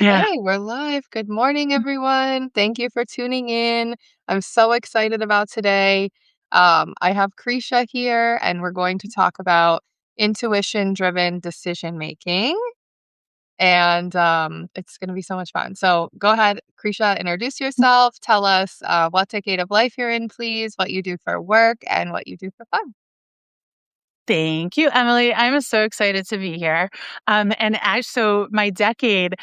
Yeah. Okay, we're live. Good morning, everyone. Thank you for tuning in. I'm so excited about today. I have Krisha here, and we're going to talk about intuition driven decision making. And it's going to be so much fun. So go ahead, Krisha, introduce yourself. Tell us what decade of life you're in, please, what you do for work, and what you do for fun. Thank you, Emily. I'm so excited to be here. So my decade,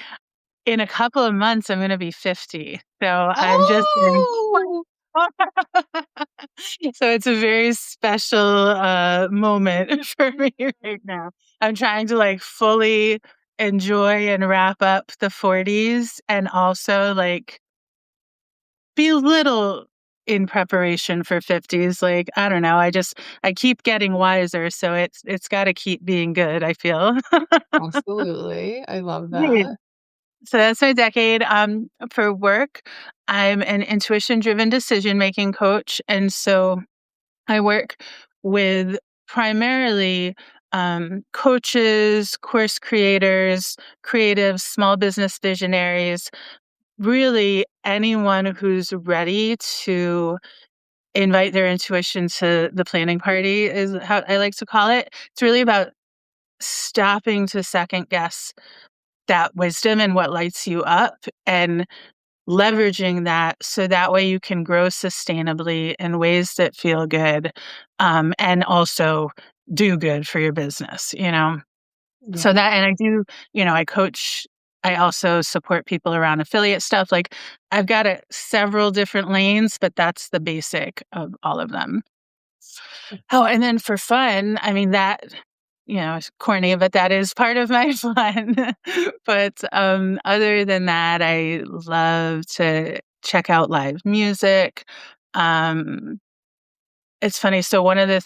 in a couple of months, I'm going to be 50. So I'm just in. Oh, So it's a very special moment for me right now. I'm trying to fully enjoy and wrap up the 40s and also be a little in preparation for 50s. I don't know, I keep getting wiser, so it's got to keep being good, I feel. absolutely. I love Right. that. So that's my decade. For work, I'm an intuition driven decision making coach, and so I work with primarily coaches, course creators, creatives, small business visionaries, really anyone who's ready to invite their intuition to the planning party is how I like to call it. It's really about stopping to second guess that wisdom and what lights you up and leveraging that so that way you can grow sustainably in ways that feel good, and also do good for your business. Yeah. So that, and I do, I coach, I also support people around affiliate stuff. I've got several different lanes, but that's the basic of all of them. Oh, and then for fun, I mean, it's corny, but that is part of my fun. But other than that, I love to check out live music. Um, it's funny. So one of the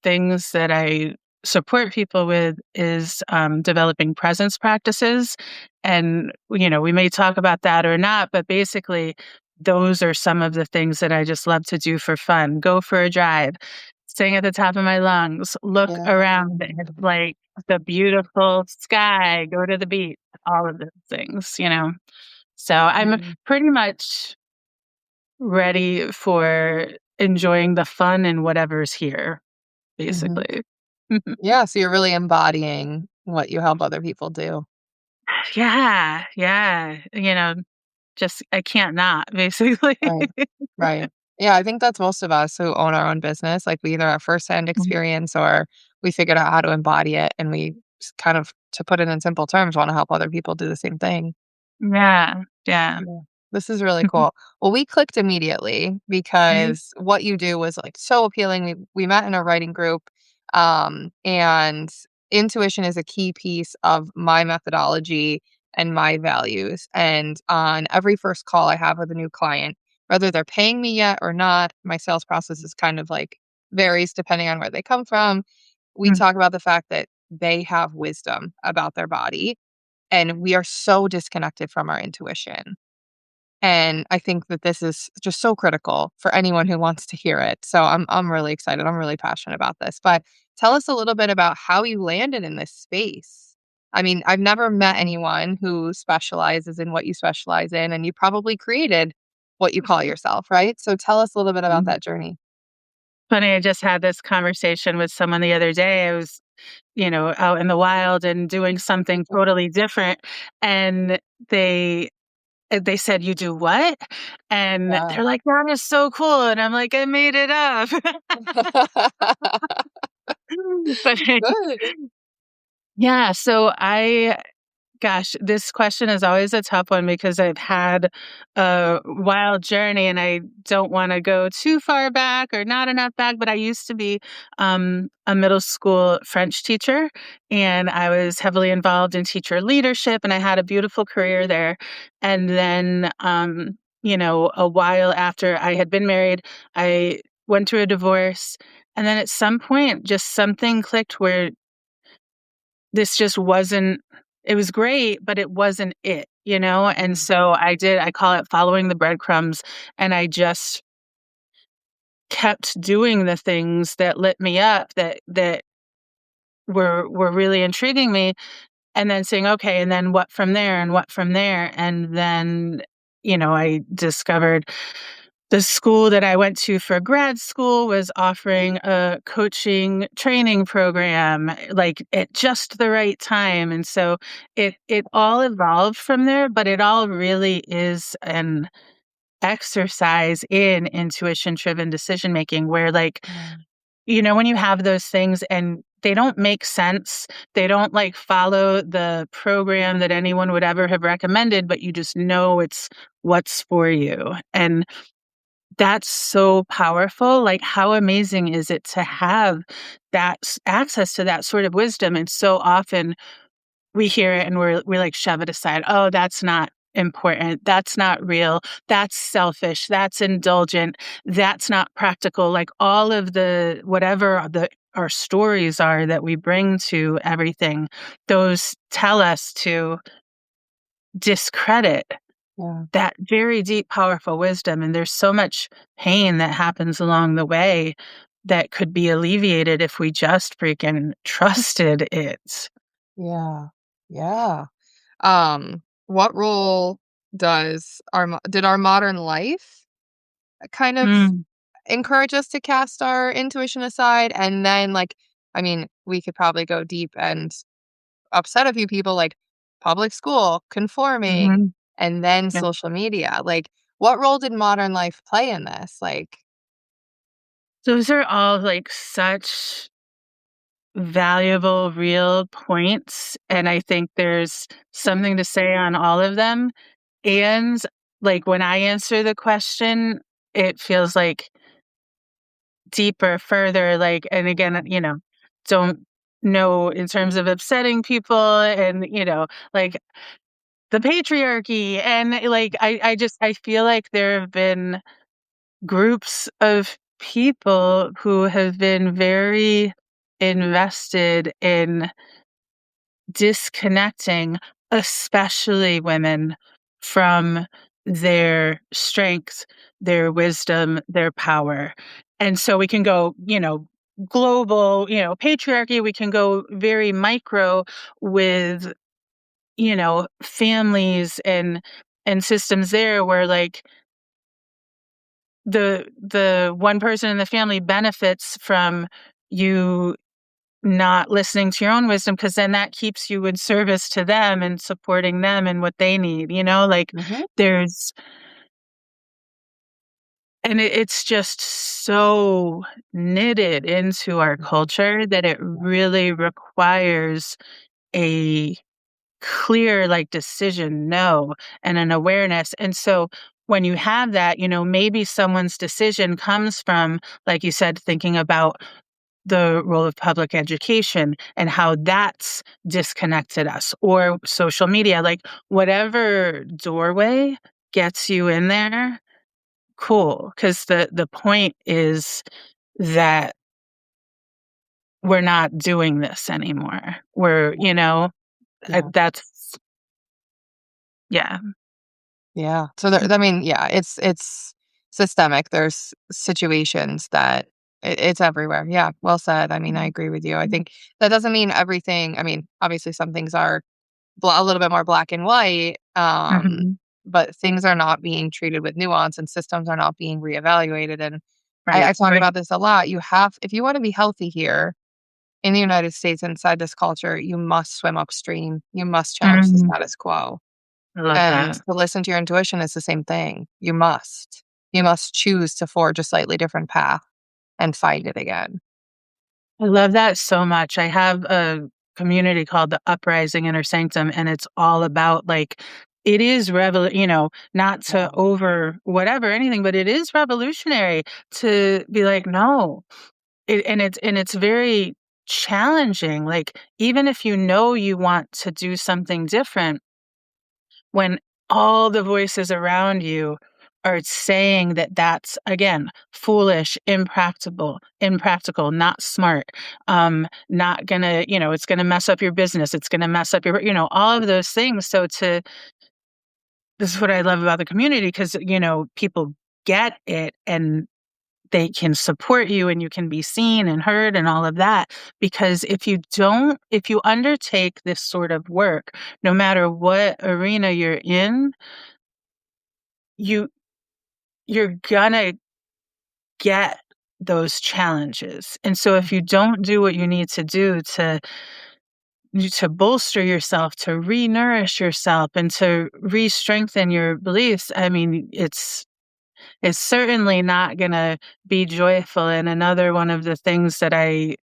things that I support people with is developing presence practices. And, we may talk about that or not, but basically, those are some of the things that I just love to do for fun. Go for a drive, sing at the top of my lungs, look Yeah. around at the beautiful sky, go to the beach, all of those things. So I'm Mhm. pretty much ready for enjoying the fun and whatever's here, Mhm. basically. Yeah, so you're really embodying what you help other people do. Yeah, yeah, just I can't not, basically. Right. Right. Yeah, I think that's most of us who own our own business. Like we either have firsthand experience or we figured out how to embody it and we kind of, to put it in simple terms, want to help other people do the same thing. Yeah, yeah. Yeah. This is really cool. Well, we clicked immediately Mhm, because what you do was like so appealing. We met in a writing group, and intuition is a key piece of my methodology and my values. And on every first call I have with a new client, whether they're paying me yet or not, my sales process is kind of like varies depending on where they come from. We mm, talk about the fact that they have wisdom about their body, and we are so disconnected from our intuition. And I think that this is just so critical for anyone who wants to hear it. So I'm really excited. I'm really passionate about this. But tell us a little bit about how you landed in this space. I mean, I've never met anyone who specializes in what you specialize in, and you probably created what you call yourself, right? So tell us a little bit about mm. that journey. Funny, I just had this conversation with someone the other day. I was, out in the wild and doing something totally different, and they said, "You do what?" And Yeah. they're like, "That is so cool." And I'm like, "I made it up." But Good. yeah, so gosh, this question is always a tough one because I've had a wild journey and I don't want to go too far back or not enough back, but I used to be a middle school French teacher and I was heavily involved in teacher leadership and I had a beautiful career there. And then, a while after I had been married, I went through a divorce. And then at some point, just something clicked where this just wasn't it was great, but it wasn't it? And Mhm. so I call it following the breadcrumbs, and I just kept doing the things that lit me up, that were really intriguing me, and then saying, okay, and then what from there and what from there. And then, I discovered the school that I went to for grad school was offering a coaching training program, like at just the right time. And so it all evolved from there, but it all really is an exercise in intuition driven decision making where like, Yeah. when you have those things and they don't make sense, they don't like follow the program that anyone would ever have recommended, but you just know it's what's for you. And that's so powerful. Like, how amazing is it to have that access to that sort of wisdom? And so often we hear it and we like shove it aside. Oh, that's not important. That's not real. That's selfish. That's indulgent. That's not practical. Like all of the whatever our stories are that we bring to everything, those tell us to discredit Yeah. that very deep, powerful wisdom. And there's so much pain that happens along the way that could be alleviated if we just freaking trusted it. Yeah. Yeah. What role did our modern life kind of Mm, encourage us to cast our intuition aside? And then, like, I mean, we could probably go deep and upset a few people, like public school, conforming, mhm. and then Yeah. social media. Like, what role did modern life play in this? Like, Those are all like such valuable, real points. And I think there's something to say on all of them. And like when I answer the question, it feels like deeper, further, like, and again, don't know in terms of upsetting people and, like the patriarchy. And like, I feel like there have been groups of people who have been very invested in disconnecting, especially women, from their strength, their wisdom, their power. And so we can go, global, patriarchy, we can go very micro with, families and systems there where like the one person in the family benefits from you not listening to your own wisdom because then that keeps you in service to them and supporting them and what they need, like mhm, there's and it's just so knitted into our culture that it really requires a clear like decision no and an awareness. And so when you have that, maybe someone's decision comes from, like you said, thinking about the role of public education and how that's disconnected us, or social media, like whatever doorway gets you in there, cool. Because the point is that we're not doing this anymore. We're, yeah. that's yeah. Yeah. So there, I mean, yeah, it's systemic. There's situations that it's everywhere. Yeah, well said. I mean, I agree with you. I think that doesn't mean everything. I mean, obviously, some things are a little bit more black and white, Mhm. but things are not being treated with nuance, and systems are not being reevaluated. And I Right, talk right. about this a lot. If you want to be healthy here in the United States inside this culture, you must swim upstream. You must challenge the Mhm. status quo. I love And that. to listen to your intuition is the same thing. You must. You must choose to forge a slightly different path and find it again. I love that so much. I have a community called the Uprising Inner Sanctum, and it's all about like it is not to Yeah. over whatever anything, but it is revolutionary to be like, no. And it's very challenging. Like, even if you want to do something different, when all the voices around you are saying that that's again foolish, impractical, not smart, not gonna, it's gonna mess up your business, it's gonna mess up your, all of those things. So to this is what I love about the community because people get it and they can support you and you can be seen and heard and all of that. Because if you undertake this sort of work, no matter what arena you're in, you you're gonna get those challenges. And so if you don't do what you need to do to bolster yourself, to re-nourish yourself and to re-strengthen your beliefs, I mean, it's certainly not gonna be joyful. And another one of the things that I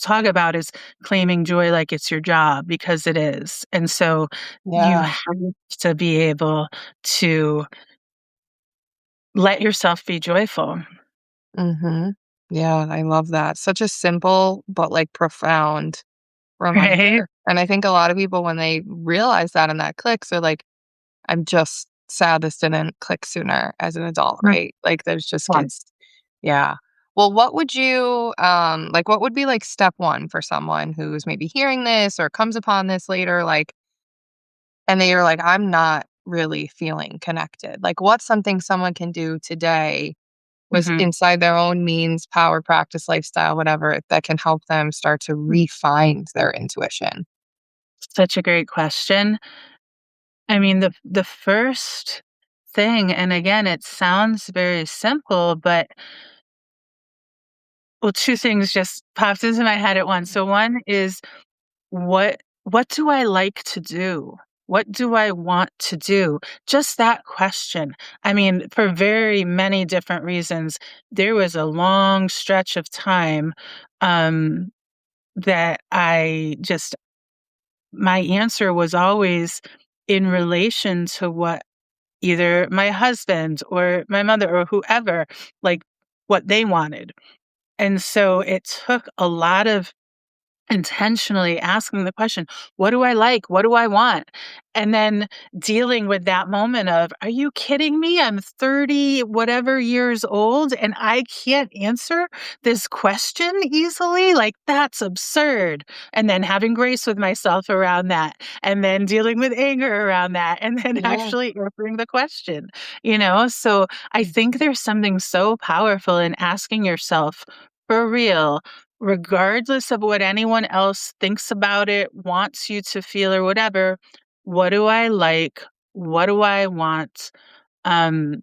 talk about is claiming joy like it's your job, because it is. And so you Yeah. have to be able to let yourself be joyful, Mhm. Yeah, I love that. Such a simple but, like, profound right? reminder, and I think a lot of people, when they realize that and that clicks, are like, "I'm just sad this didn't click sooner as an adult," Mm, right? Like, there's just yeah. kids. Yeah. Well, what would you, like, what would be, like, step 1 for someone who's maybe hearing this or comes upon this later, like, and they're like, "I'm not really feeling connected." Like, what's something someone can do today was Mhm. inside their own means, power, practice, lifestyle, whatever, that can help them start to refine their intuition? Such a great question. I mean, the first thing, and again, it sounds very simple, but well, 2 things just popped into my head at once. So one is what do I like to do? What do I want to do? Just that question. I mean, for very many different reasons, there was a long stretch of time, um, that I just my answer was always in relation to what either my husband or my mother or whoever, like, what they wanted. And so it took a lot of intentionally asking the question, "What do I like? What do I want?" And then dealing with that moment of, "Are you kidding me? I'm 30 whatever years old and I can't answer this question easily? Like, that's absurd." And then having grace with myself around that, and then dealing with anger around that, and then Yeah. actually answering the question, you know? So I think there's something so powerful in asking yourself, for real, regardless of what anyone else thinks about it, wants you to feel, or whatever, what do I like? What do I want? Um,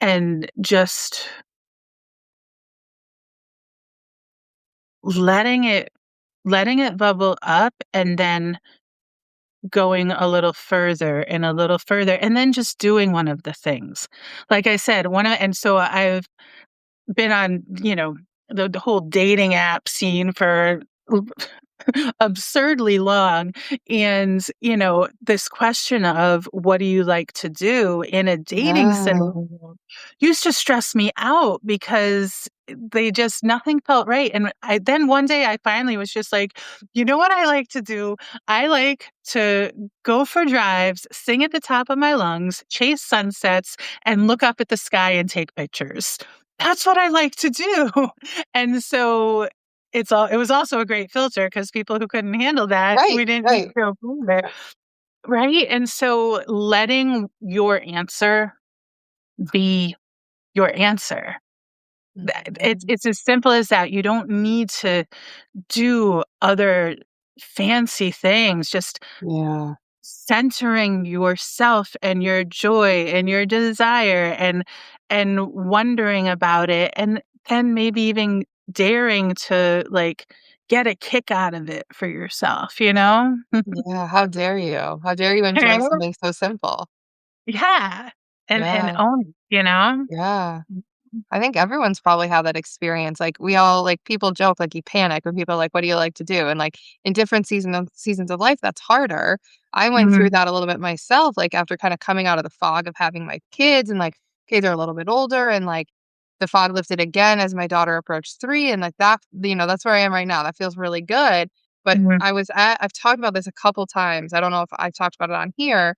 and just letting it letting it bubble up, and then going a little further and a little further, and then just doing one of the things. Like I said, one of and so I've been on, the whole dating app scene for absurdly long. And, this question of what do you like to do in a dating Yeah. scenario used to stress me out because nothing felt right. And then one day I finally was just like, you know what I like to do? I like to go for drives, sing at the top of my lungs, chase sunsets, and look up at the sky and take pictures. That's what I like to do. And so it was also a great filter because people who couldn't handle that, Right, we didn't need right. to go there, right? And so letting your answer be your answer. Mhm. It's as simple as that. You don't need to do other fancy things. Just Yeah. centering yourself and your joy and your desire, and wondering about it, and then maybe even daring to, like, get a kick out of it for yourself, you know? Yeah, how dare you? How dare you enjoy Right? something so simple? Yeah, and Yeah, own it, you know? yeah. I think everyone's probably had that experience, like, we all like, people joke, like, you panic when people are like, "What do you like to do?" And, like, in different seasons of life, that's harder. I went through Mhm, that a little bit myself, like, after kinda coming out of the fog of having my kids, and, like, kids are a little bit older, and, like, the fog lifted again as my daughter approached 3, and, like, that's where I am right now, that feels really good, but mhm, I've talked about this a couple times, I don't know if I've talked about it on here.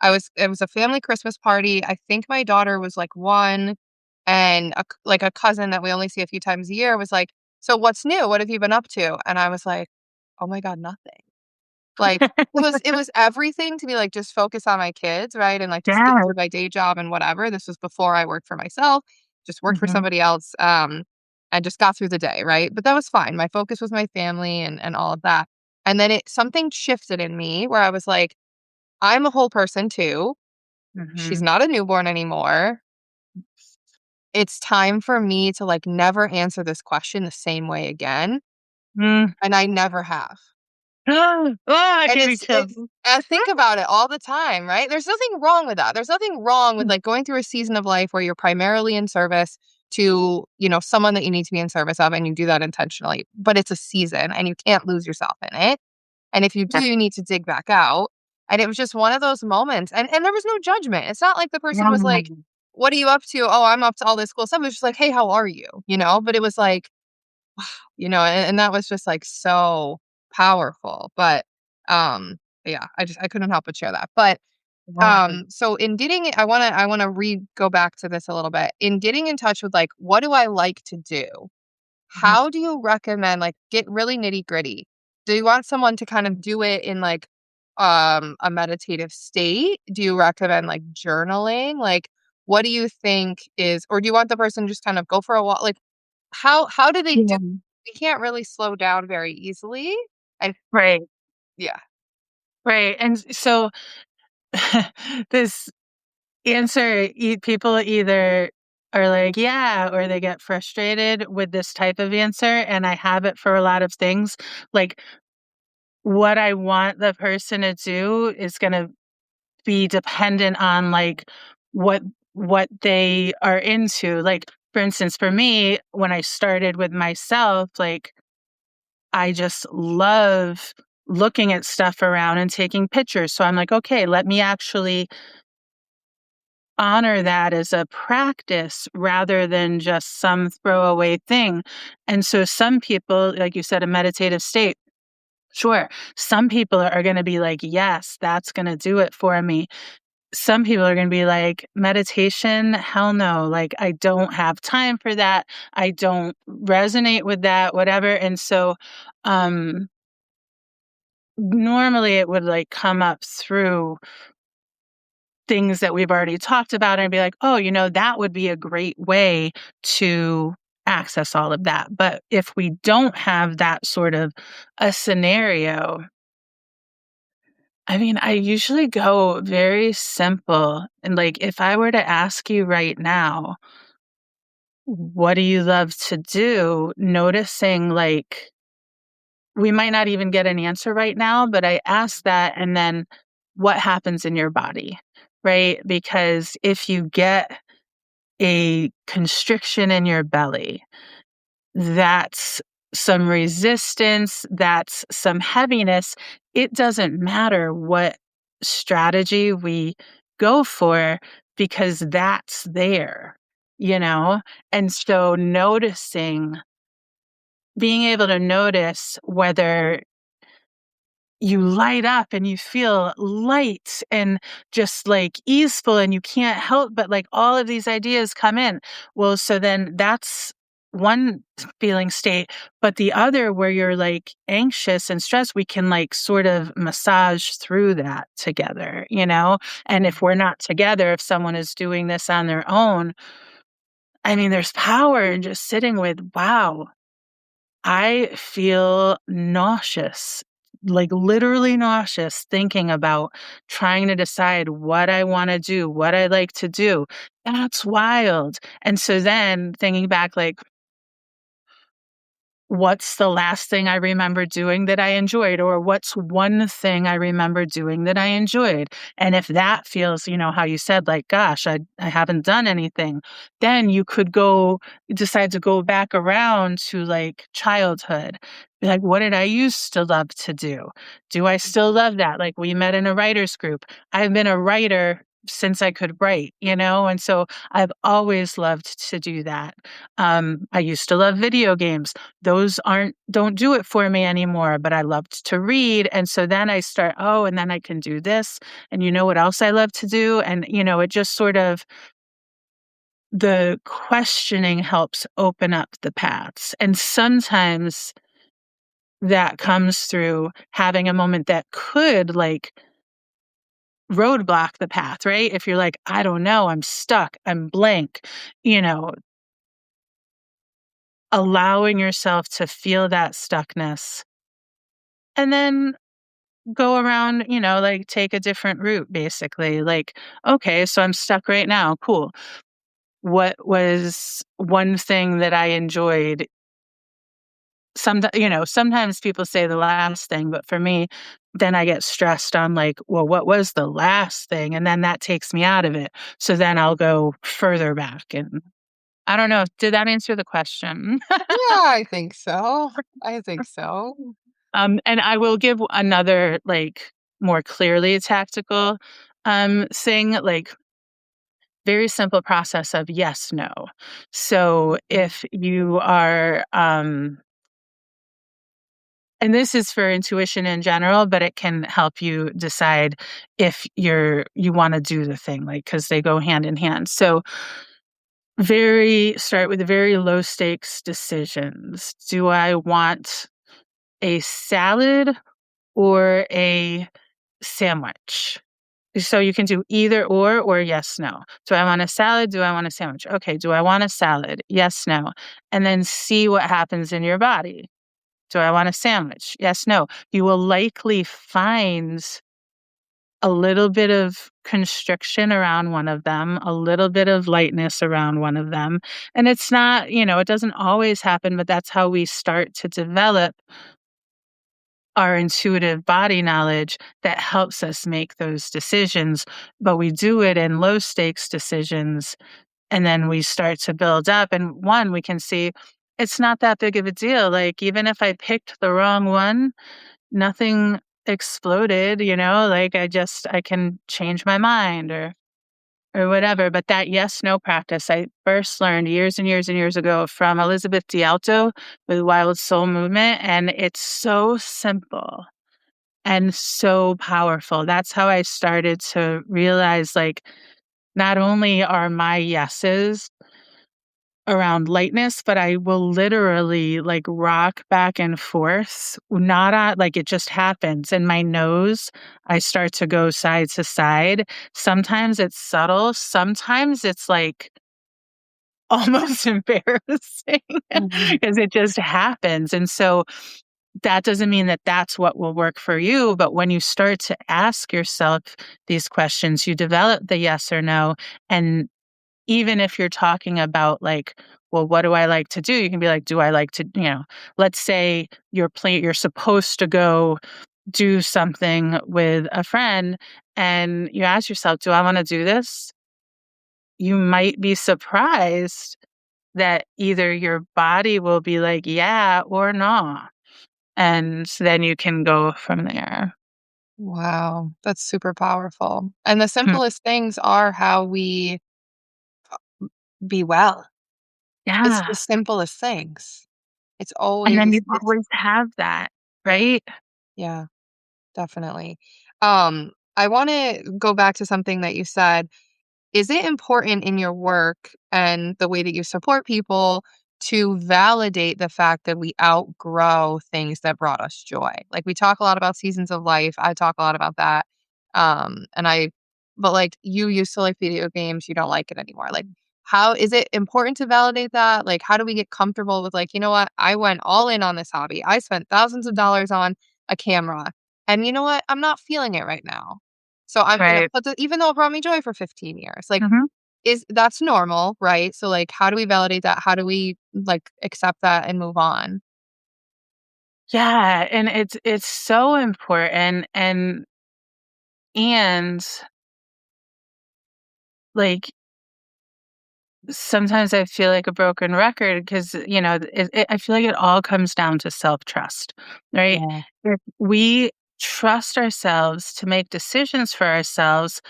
It was a family Christmas party, I think my daughter was, like, 1, and a cousin that we only see a few times a year was like, "So what's new? What have you been up to?" And I was like, "Oh my god, nothing." Like, it was everything to be like, just focus on my kids, right? And, like, to stick yeah, to my day job and whatever. This was before I worked for myself. just worked for Mhm. somebody else, and just got through the day, right? But that was fine. My focus was my family and all of that. And then something shifted in me where I was like, I'm a whole person too. She's Mhm. not a newborn anymore. It's time for me to like never answer this question the same way again. Mm. And I never have. Oh, I And gave me it's chills. I think about it all the time, right? There's nothing wrong with that. There's nothing wrong with, Mm. like, going through a season of life where you're primarily in service to, someone that you need to be in service of, and you do that intentionally. But it's a season, and you can't lose yourself in it. And if you do, Yeah. you need to dig back out. And it was just one of those moments, and there was no judgment. It's not like the person was like, Mm. "What are you up to?" "Oh, I'm up to all this cool stuff." It was just like, "Hey, how are you?" But it was like, and that was just, like, so powerful, but, um, yeah, I couldn't help but share that, but, Wow. so in getting I wanna go back to this a little bit. In getting in touch with, like, what do I like to do? Mhm. How do you recommend, like, get really nitty-gritty? Do you want someone to kind of do it in, like, a meditative state? Do you recommend, like, journaling? Like, what do you think is, or do you want the person to just kind of go for a walk? Like, how do they do, Yeah. we can't really slow down very easily, and Right, yeah. right, and so this answer, people either are like, "Yeah," or they get frustrated with this type of answer, and I have it for a lot of things. Like, what I want the person to do is gonna be dependent on, like, what what they are into. Like, for instance, for me, when I started with myself, like, I just love looking at stuff around and taking pictures. So I'm like, okay, let me actually honor that as a practice rather than just some throwaway thing. And so some people, like you said, a meditative state. Sure. Some people are going to be like, yes, that's going to do it for me. Some people are going to be like, meditation, hell no. Like, I don't have time for that. I don't resonate with that, whatever. And so, um, normally it would, like, come up through things that we've already talked about and be like, "Oh, that would be a great way to access all of that." But if we don't have that sort of a scenario, I mean, I usually go very simple. And, like, if I were to ask you right now, "What do you love to do?" Noticing, like, we might not even get an answer right now, but I ask that, and then what happens in your body, right? Because if you get a constriction in your belly, that's some resistance, that's some heaviness. It doesn't matter what strategy we go for because that's there, you know? And so being able to notice whether you light up and you feel light and just, like, easeful, and you can't help but, like, all of these ideas come in. Well, so then that's one feeling state, but the other where you're, like, anxious and stressed, we can, like, sort of massage through that together, you know? And if we're not together, if someone is doing this on their own, I mean, there's power in just sitting with, "Wow, I feel nauseous, like literally nauseous thinking about trying to decide what I wanna do, what I like to do." That's wild. And so then thinking back, like, what's the last thing I remember doing that I enjoyed? Or what's one thing I remember doing that I enjoyed? And if that feels, how you said, like, gosh, I haven't done anything, then you could decide to go back around to, like, childhood. Be like, what did I used to love to do? Do I still love that? Like, we met in a writer's group. I've been a writer since I could write, and so I've always loved to do that. I used to love video games. Those don't do it for me anymore, but I loved to read, and so then I start, "Oh, and then I can do this, and you know what else I love to do?" And, it just sort of, the questioning helps open up the paths, and sometimes that comes through having a moment that could, like, roadblock the path, right? If you're like, "I don't know, I'm stuck, I'm blank," you know, allowing yourself to feel that stuckness, and then go around, like take a different route basically. Like, okay, so I'm stuck right now. Cool. What was one thing that I enjoyed? Sometimes people say the last thing, but for me, then I get stressed on like, well, what was the last thing? And then that takes me out of it. So then I'll go further back. And I don't know. Did that answer the question? Yeah, I think so. I think so. And I will give another like more clearly tactical thing, like very simple process of yes, no. So Mhm. if you are and this is for intuition in general, but it can help you decide if you want to do the thing, like because they go hand in hand. So very start with very low stakes decisions. Do I want a salad or a sandwich? So you can do either or yes, no. Do I want a salad? Do I want a sandwich? Okay, do I want a salad? Yes, no. And then see what happens in your body. Do I want a sandwich? Yes, no. You will likely find a little bit of constriction around one of them, a little bit of lightness around one of them. And it's not, it doesn't always happen, but that's how we start to develop our intuitive body knowledge that helps us make those decisions. But we do it in low stakes decisions. And then we start to build up. And one, we can see it's not that big of a deal. Like, even if I picked the wrong one, nothing exploded, like I can change my mind or whatever. But that yes, no practice, I first learned years and years and years ago from Elizabeth D'Alto with Wild Soul Movement. And it's so simple and so powerful. That's how I started to realize like, not only are my yeses around lightness, but I will literally like rock back and forth, not on like it just happens. In my nose, I start to go side to side. Sometimes it's subtle, sometimes it's like almost embarrassing Mhm. because it just happens. And so that doesn't mean that that's what will work for you. But when you start to ask yourself these questions, you develop the yes or no. And even if you're talking about like, well, what do I like to do? You can be like, do I like to, let's say you're supposed to go do something with a friend and you ask yourself, do I want to do this? You might be surprised that either your body will be like, yeah or no. And then you can go from there. Wow, that's super powerful. And the Hmm. simplest things are how we be well. It's the Yeah. simplest things. It's And then you always it's always have that, right? yeah, definitely. I wanna go back to something that you said. Is it important in your work and the way that you support people to validate the fact that we outgrow things that brought us joy? Like we talk a lot about seasons of life. I talk a lot about that. And I, but like you used to like video games, you don't like it anymore. Like, how is it important to validate that? Like, how do we get comfortable with like, you know what? I went all in on this hobby. I spent thousands of dollars on a camera. And you know what? I'm not feeling it right now. So I'm gonna Right. put the even though it brought me joy for 15 years, like, Mhm. is that's normal, right? So, like, how do we validate that? How do we, like, accept that and move on? Yeah, and it's so important and like sometimes I feel like a broken record because I feel like it all comes down to self-trust, right? Yeah. If we trust ourselves to make decisions for ourselves,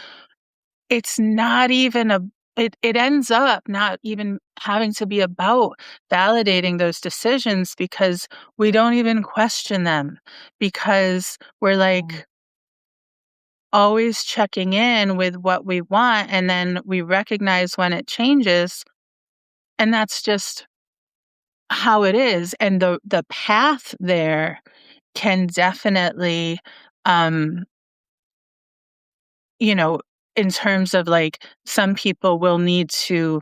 it's not even a it ends up not even having to be about validating those decisions because we don't even question them because we're Mm. like always checking in with what we want and then we recognize when it changes and that's just how it is and the path there can definitely um you know in terms of like some people will need to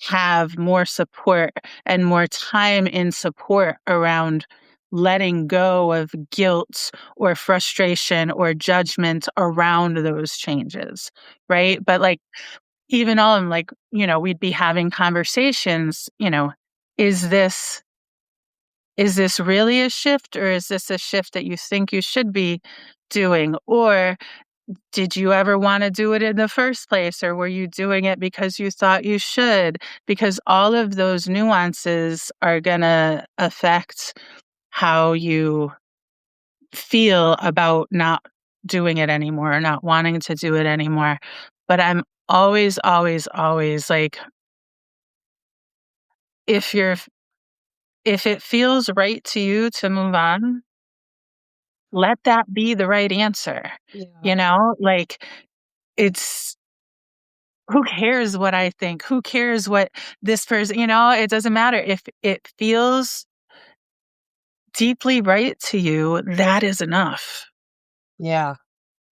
have more support and more time in support around letting go of guilt or frustration or judgment around those changes, right? But like even on like, we'd be having conversations, is this is this really a shift, or is this a shift that you think you should be doing? Or did you ever want to do it in the first place, or were you doing it because you thought you should? Because all of those nuances are going to affect how you feel about not doing it anymore, or not wanting to do it anymore. But I'm always, always, always like, if you're if it feels right to you to move on, let that be the right answer. Yeah. Like, it's who cares what I think? Who cares what this person, it doesn't matter. If it feels deeply right to you, that is enough. Yeah.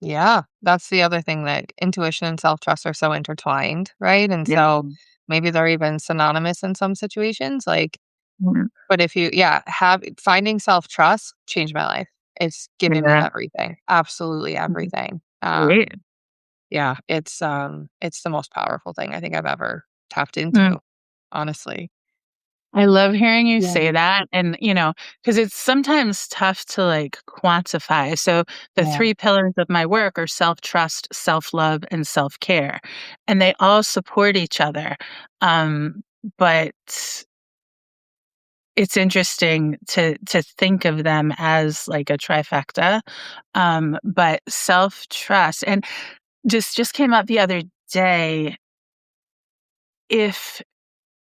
Yeah. That's the other thing, that intuition and self-trust are so intertwined, right? And Yeah. so maybe they're even synonymous in some situations. Like, Mm. but if you, yeah, have finding self-trust changed my life. It's given me Yeah. everything. Absolutely Mhm. everything. Right. Yeah, it's the most powerful thing I think I've ever tapped Mm. into, honestly. I love hearing you Yeah. say that. And, because it's sometimes tough to like quantify. So the Yeah. three pillars of my work are self trust, self love, and self care. And they all support each other. But it's interesting to think of them as like a trifecta. But self trust, and just came up the other day. If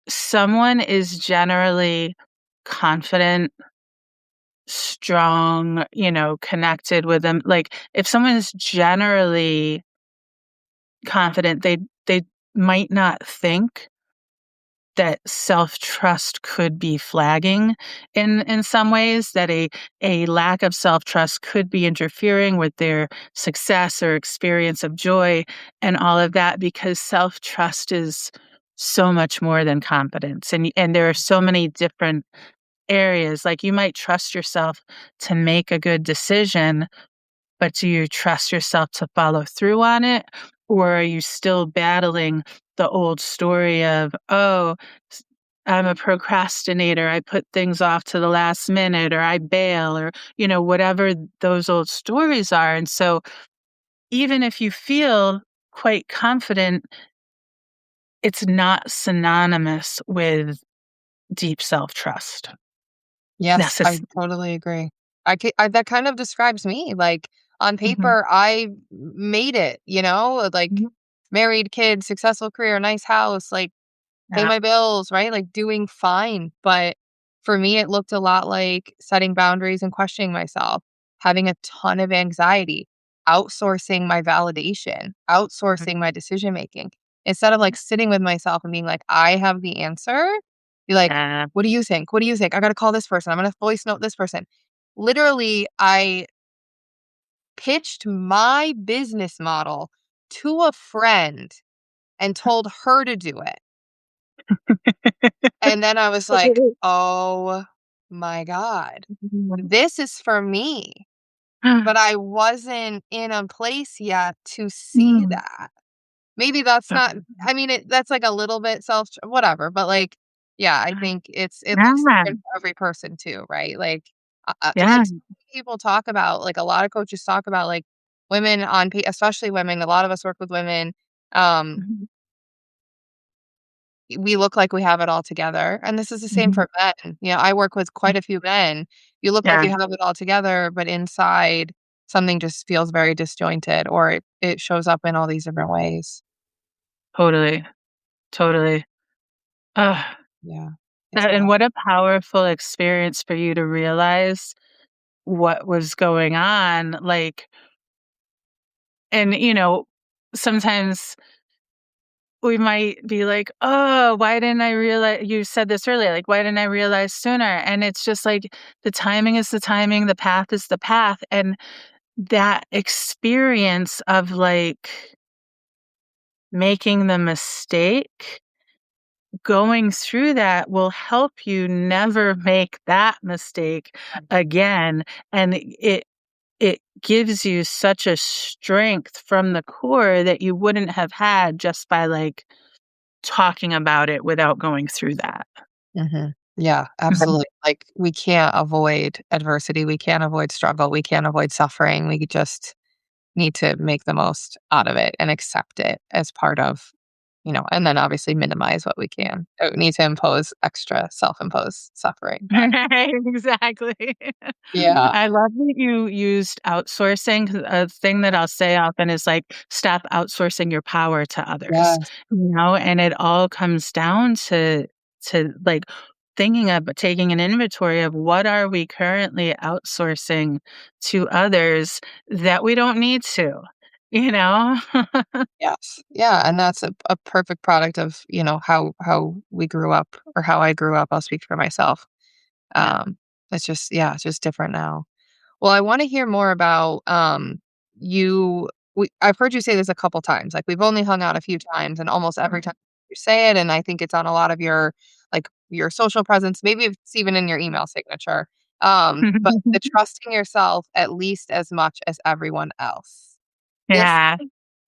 someone is generally confident, strong, connected with them. Like if someone is generally confident, they might not think that self-trust could be flagging in some ways, that a lack of self-trust could be interfering with their success or experience of joy and all of that, because self-trust is so much more than confidence. And there are so many different areas. Like you might trust yourself to make a good decision, but do you trust yourself to follow through on it? Or are you still battling the old story of, oh, I'm a procrastinator. I put things off to the last minute, or I bail, or, whatever those old stories are. And so even if you feel quite confident, it's not synonymous with deep self trust Yes, I necessarily. totally agree. That kind of describes me, like, on Mhm. paper, I made it, like, Mhm. married, kids, successful career, nice house, like, pay Yeah. my bills, right? Like, doing fine, but for me, it looked a lot like setting boundaries and questioning myself, having a ton of anxiety, outsourcing my validation, outsourcing my decision making. Instead of, like, sitting with myself and being like, "I have the answer," be like, Yeah. "What do you think? What do you think? I gotta call this person. I'm gonna voice note this person." Literally, I pitched my business model to a friend and told her to do it. And then I was like, "Oh my god. This is for me." But I wasn't in a place yet to see Mm. that. Maybe that's not, I mean, that's, like, a little bit whatever, but, like, yeah, I think it looks Yeah, different for every person too, right? Like, yeah. like, so many people talk about, like, a lot of coaches talk about, like, women especially women, a lot of us work with women, um Mhm, we look like we have it all together, and this is the same mhm. for men. I work with quite a few men. You look like Yeah, you have it all together, but inside, something just feels very disjointed, or it shows up in all these different ways. totally, totally. Ugh, Yeah, it's and wild. what a powerful experience for you to realize what was going on, like and, sometimes we might be like, "Oh, why didn't I realize?" You said this earlier, like, "Why didn't I realize sooner?" And it's just like, the timing is the timing, the path is the path, and that experience of, like, making the mistake going through that will help you never make that mistake again, and it gives you such a strength from the core that you wouldn't have had just by, like, talking about it without going through that. Mhm. Yeah, Mhm. absolutely. Like, we can't avoid adversity, we can't avoid struggle, we can't avoid suffering, we just need to make the most out of it and accept it as part of, and then obviously minimize what we can. Don't need to impose extra self-imposed suffering, but Right, exactly. yeah. I love that you used outsourcing, 'cause a thing that I'll say often is, like, "Stop outsourcing your power to others," Yes. and it all comes down like, thinking of taking an inventory of what are we currently outsourcing to others that we don't need to, you know? Yes. Yeah, and that's a perfect product of, how we grew up or how I grew up. I'll speak for myself. Yeah. Um, it's just yeah, it's just different now. Well, I wanna hear more about, you I've heard you say this a couple times, like, we've only hung out a few times, and almost every time you say it, and I think it's on a lot of your social presence, maybe it's even in your email signature, but the trusting yourself at least as much as everyone else. This Yeah.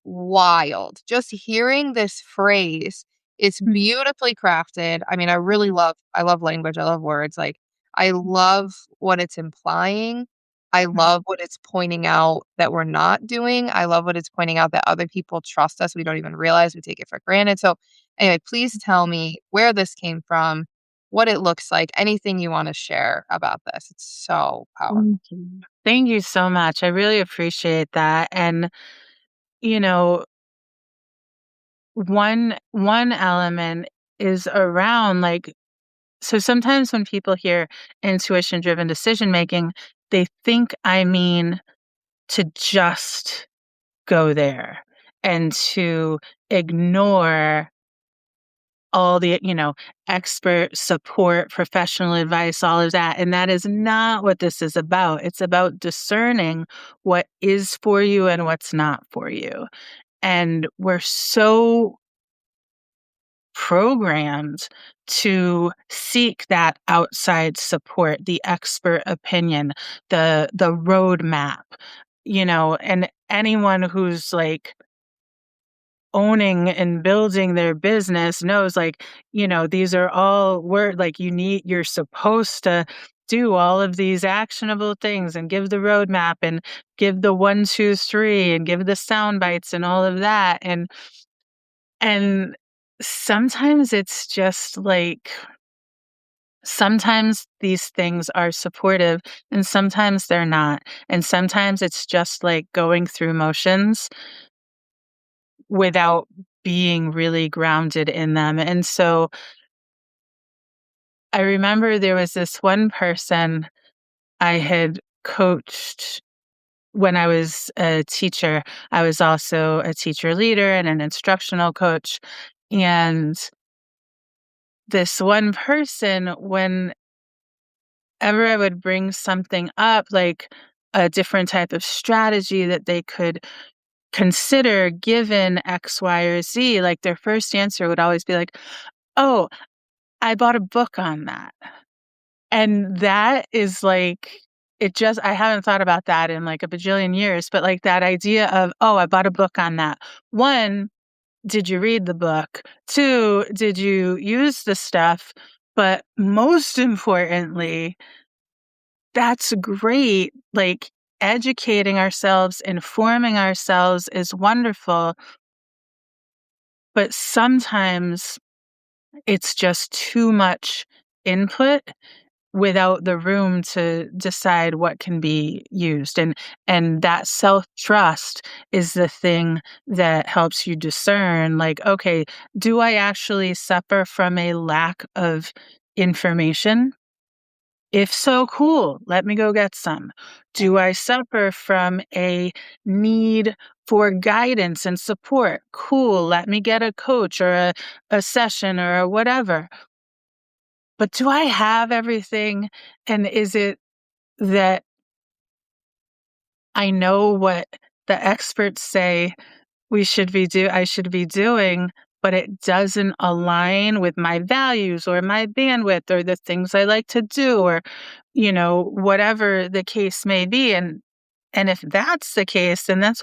wild. Just hearing this phrase, it's beautifully crafted. I mean, I love language, I love words, like, I love what it's implying. I love what it's pointing out that we're not doing. I love what it's pointing out that other people trust us, we don't even realize, we take it for granted. So, anyway, please tell me where this came from, what it looks like, anything you wanna share about this. It's so powerful. Thank you. Thank you so much. I really appreciate that. And, you know, one element is around like so sometimes when people hear intuition driven decision making, they think I mean to just go there and to ignore all the, expert support, professional advice, all of that. And that is not what this is about. It's about discerning what is for you and what's not for you. And we're so programmed to seek that outside support, the expert opinion, the roadmap, and anyone who's like owning and building their business knows like, these are all word like you're supposed to do all of these actionable things and give the roadmap and give the 1, 2, 3 and give the sound bites and all of that. And sometimes it's just like sometimes these things are supportive and sometimes they're not. And sometimes it's just like going through motions without being really grounded in them. And so I remember there was this one person I had coached when I was a teacher. I was also a teacher leader and an instructional coach. And this one person, whenever I would bring something up, like a different type of strategy that they could consider given X, Y, or Z, like their first answer would always be like, "Oh, I bought a book on that." And that is like I haven't thought about that in like a bajillion years, but like that idea of, "Oh, I bought a book on that." 1, did you read the book? 2, did you use the stuff? But most importantly, that's great. Like educating ourselves, informing ourselves is wonderful, but sometimes it's just too much input without the room to decide what can be used. And that self-trust is the thing that helps you discern like, okay, do I actually suffer from a lack of information? If so, cool, let me go get some. Do I suffer from a need for guidance and support? Cool, let me get a coach or a session or a whatever. But do I have everything? And is it that I know what the experts say I should be doing, but it doesn't align with my values or my bandwidth or the things I like to do or, whatever the case may be. And if that's the case, then that's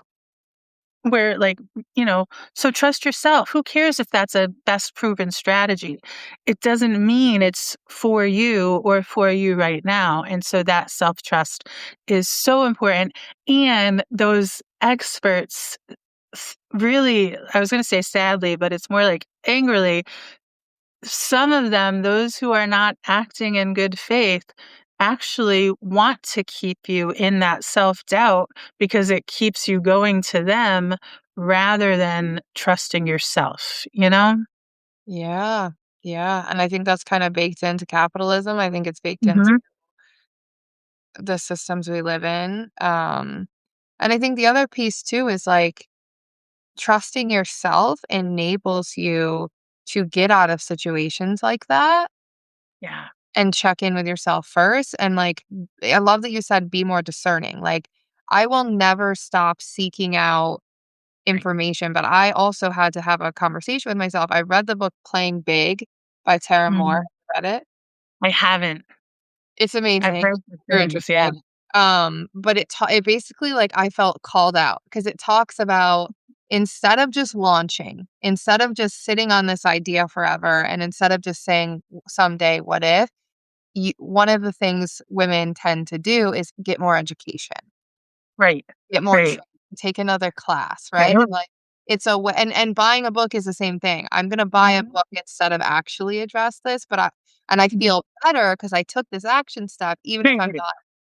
where, like, so trust yourself. Who cares if that's a best proven strategy? It doesn't mean it's for you or for you right now. And so that self-trust is so important. And those experts really, I was going to say sadly, but it's more like angrily, some of them, those who are not acting in good faith, actually want to keep you in that self-doubt because it keeps you going to them rather than trusting yourself, you know? Yeah. Yeah. And I think that's kind of baked into capitalism. I think it's baked into Mhm. the systems we live in. And I think the other piece too is like trusting yourself enables you to get out of situations like that Yeah. and check in with yourself first. And like, I love that you said be more discerning. Like, I will never stop seeking out Right. information, but I also had to have a conversation with myself. I read the book Playing Big by Tara Moore. Mhm. Read it. I haven't. It's I've amazing. heard the You're things, yeah. interested. But it basically, like, I felt called out because it talks about instead of just launching, instead of just sitting on this idea forever, and instead of just saying someday, what if, one of the things women tend to do is get more education. Right. Get more Right. training, take another class, Right. right? And, like, it's a way and buying a book is the same thing. I'm gonna buy a Mhm. book instead of actually address this, but I Mhm. feel better because I took this action step even if I'm Right. not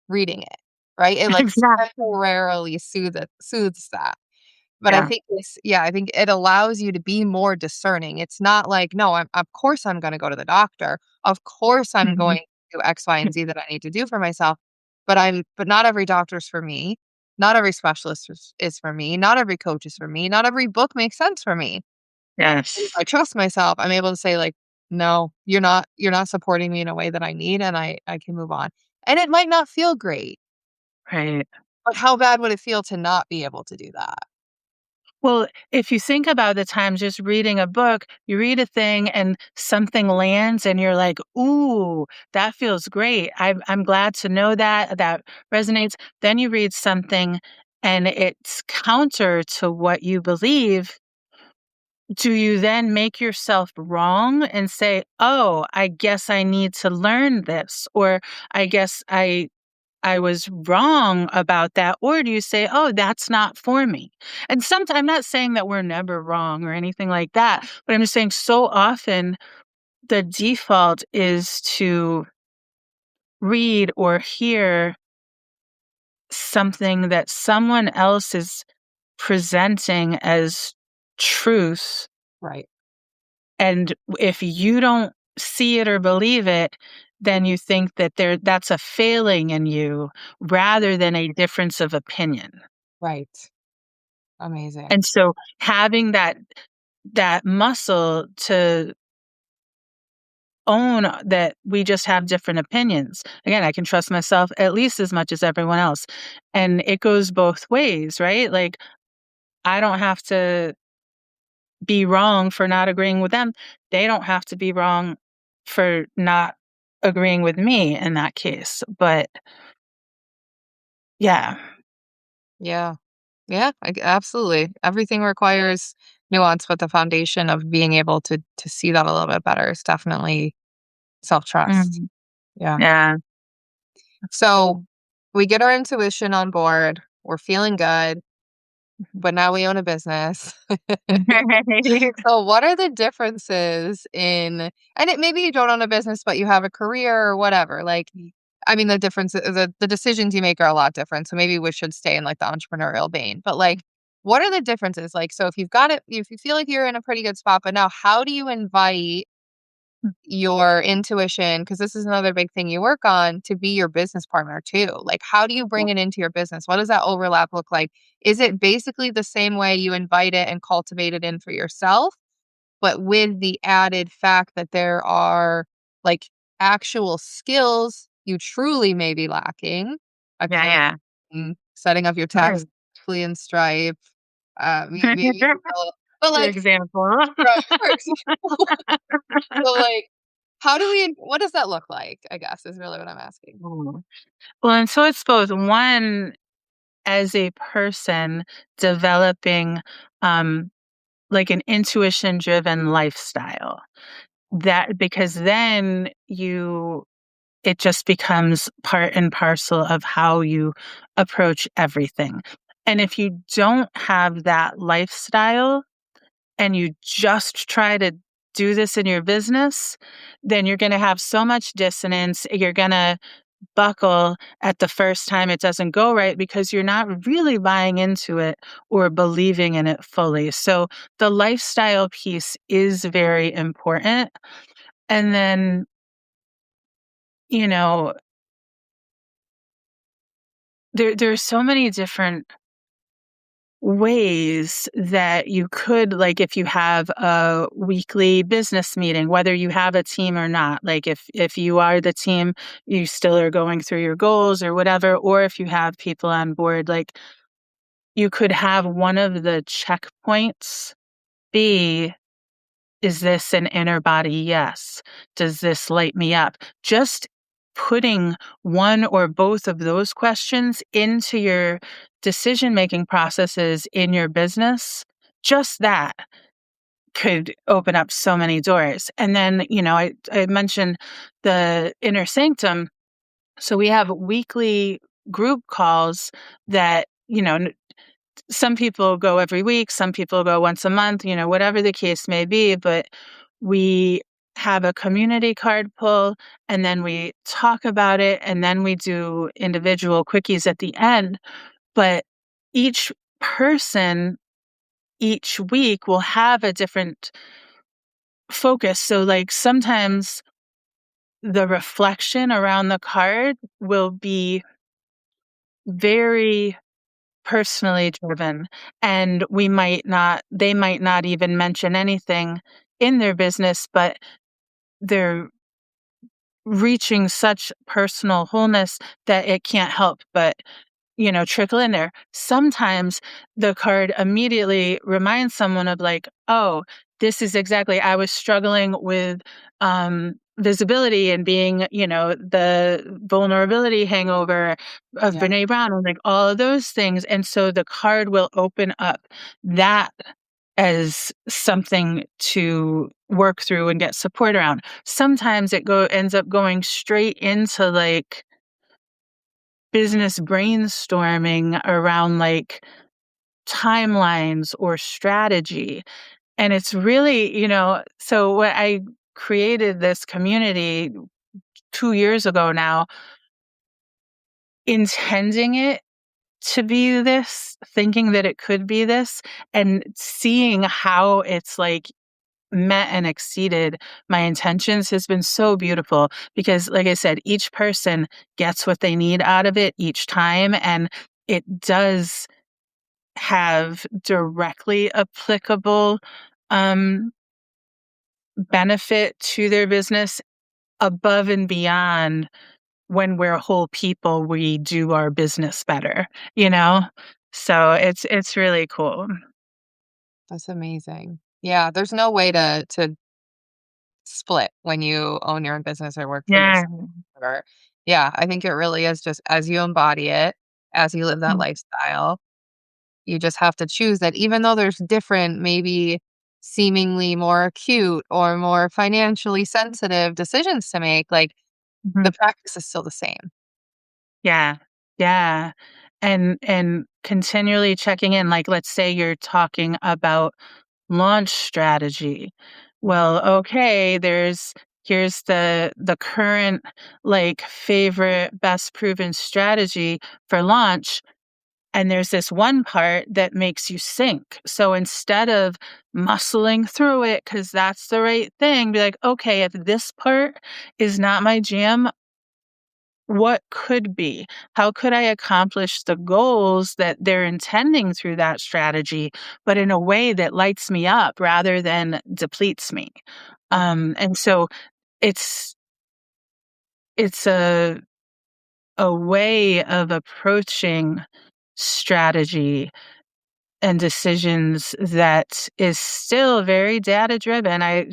reading it, right? It, like, Exactly. temporarily soothes that. But I Yeah. think I think it allows you to be more discerning. It's not like, "No, of course I'm gonna go to the doctor. Of course I'm Mhm. going to do X, Y, and Z that I need to do for myself." But not every doctor's for me. Not every specialist is for me. Not every coach is for me. Not every book makes sense for me. And if Yes. I trust myself, I'm able to say, like, "No, you're not supporting me in a way that I need, and I can move on." And it might not feel great, Right. but how bad would it feel to not be able to do that? Well, if you think about the times just reading a book, you read a thing and something lands and you're like, "Ooh, that feels great. I'm glad to know that that resonates." Then you read something and it's counter to what you believe. Do you then make yourself wrong and say, "Oh, I guess I need to learn this," or "I guess I was wrong about that," or do you say, "Oh, that's not for me?" And sometimes I'm not saying that we're never wrong or anything like that, but I'm just saying so often the default is to read or hear something that someone else is presenting as truth, Right, and if you don't see it or believe it, then you think that that's a failing in you rather than a difference of opinion. right. Amazing. And so having that muscle to own that we just have different opinions. Again, I can trust myself at least as much as everyone else. And it goes both ways, right? Like I don't have to be wrong for not agreeing with them. They don't have to be wrong for not agreeing with me in that case. But yeah. Yeah. Yeah, absolutely. Everything requires nuance, but the foundation of being able to see that a little bit better is definitely self-trust. Mhm. Yeah. Yeah. So we get our intuition on board. We're feeling good, but now we own a business. So what are the differences in and it maybe you don't own a business, but you have a career or whatever. Like I mean the decisions you make are a lot different. So maybe we should stay in like the entrepreneurial vein. But like what are the differences? Like so if you've got it if you feel like you're in a pretty good spot, but now how do you invite your intuition because this is another big thing you work on to be your business partner too. Like how do you bring it into your business? What does that overlap look like? Is it basically the same way you invite it and cultivate it in for yourself, but with the added fact that there are like actual skills you truly may be lacking, Yeah, accounting, yeah. setting up your tax Right. and Stripe, maybe But, For like, example. right, for example, so, like, how do we what does that look like, I guess, is really what I'm asking. Mm. Well, and so it's both. One, as a person developing, um, like an intuition-driven lifestyle. That because then it just becomes part and parcel of how you approach everything. And if you don't have that lifestyle and you just try to do this in your business, then you're going to have so much dissonance. You're going to buckle at the first time it doesn't go right because you're not really buying into it or believing in it fully. So the lifestyle piece is very important. And then, you know, there's so many different ways that you could, like, if you have a weekly business meeting, whether you have a team or not, like if you are the team, you still are going through your goals or whatever, or if you have people on board, like you could have one of the checkpoints be, is this an inner body? Yes. Does this light me up? Just putting one or both of those questions into your decision making processes in your business, just that could open up so many doors. And then, I mentioned the inner sanctum. So we have weekly group calls that, some people go every week, some people go once a month, whatever the case may be, but we have a community card pull and then we talk about it and then we do individual quickies at the end. But each person each week will have a different focus. So, like, sometimes the reflection around the card will be very personally driven, and they might not even mention anything in their business, but they're reaching such personal wholeness that it can't help but trickle in there. Sometimes the card immediately reminds someone of, like, oh, this is exactly, I was struggling with visibility and being, the vulnerability hangover of Yeah. Brene Brown and like all of those things. And so the card will open up that as something to work through and get support around. Sometimes ends up going straight into like business brainstorming around like timelines or strategy. And it's really, so when I created this community 2 years ago now, intending it to be this, thinking that it could be this, and seeing how it's like met and exceeded my intentions has been so beautiful because, like I said, each person gets what they need out of it each time. And it does have directly applicable um, benefit to their business above and beyond when we're whole people, we do our business better, you know? So it's really cool. That's amazing. Yeah, there's no way to split when you own your own business or work for Yeah. yourself. Or yeah, I think it really is just as you embody it, as you live that Mm, lifestyle, you just have to choose that even though there's different, maybe seemingly more acute or more financially sensitive decisions to make, like mhm. the practice is still the same. Yeah. Yeah. And continually checking in, like, let's say you're talking about launch strategy. Well, okay, here's the current like favorite best proven strategy for launch. And there's this one part that makes you sink. So instead of muscling through it, because that's the right thing, be like, okay, if this part is not my jam, what could be? How could I accomplish the goals that they're intending through that strategy, but in a way that lights me up rather than depletes me? Mhm. And so it's it's a way of approaching strategy and decisions that is still very data driven. I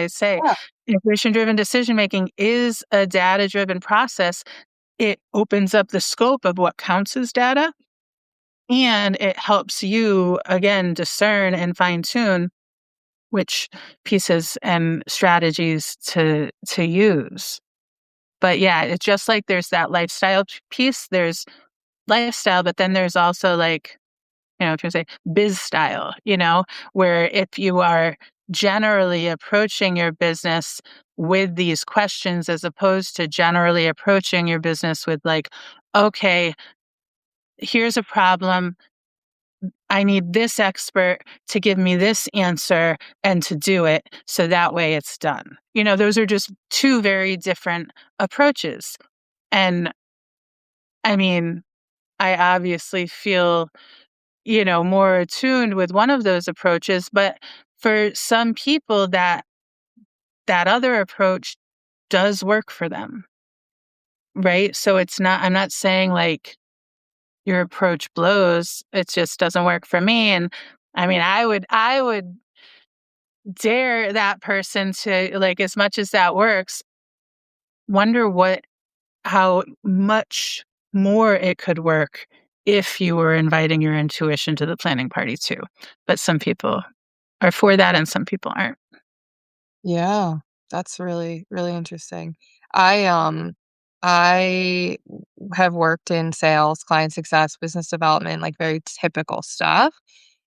say Yeah. intuition driven decision making is a data driven process. It opens up the scope of what counts as data, and it helps you again discern and fine tune which pieces and strategies to use. But yeah, it's just like there's that lifestyle piece. There's lifestyle, but then there's also like, if you say biz style, where if you are generally approaching your business with these questions as opposed to generally approaching your business with like, okay, here's a problem. I need this expert to give me this answer and to do it so that way it's done. Those are just two very different approaches. And I mean, I obviously feel, more attuned with one of those approaches, but for some people that other approach does work for them, right? So I'm not saying like your approach blows, it just doesn't work for me. And I mean, I would dare that person to, like, as much as that works, wonder how much more it could work if you were inviting your intuition to the planning party too. But some people are for that and some people aren't. Yeah, that's really, really interesting. I have worked in sales, client success, business development, like very typical stuff.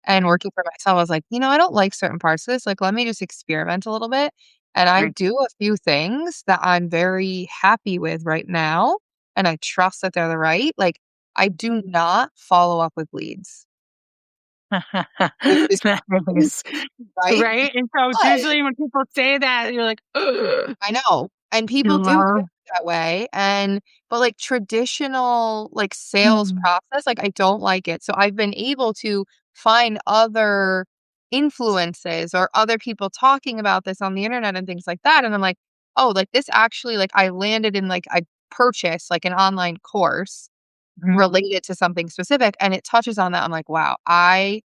And Right. working for myself, I was like, I don't like certain parts of this. Like, let me just experiment a little bit. And I Right. do a few things that I'm very happy with right now. And I trust that they're the right. Like, I do not follow up with leads, which is crazy, Nice. right? Right? And so But usually when people say that, you're like, ugh, I know, and you people do love. think that way, but, like, traditional, like, sales Mm, process, like, I don't like it, so I've been able to find other influences or other people talking about this on the internet and things like that, and I'm like, "Oh, like, this actually" like, I landed in, like I purchased, like, an online course mhm, related to something specific, and it touches on that. I'm like, "Wow, I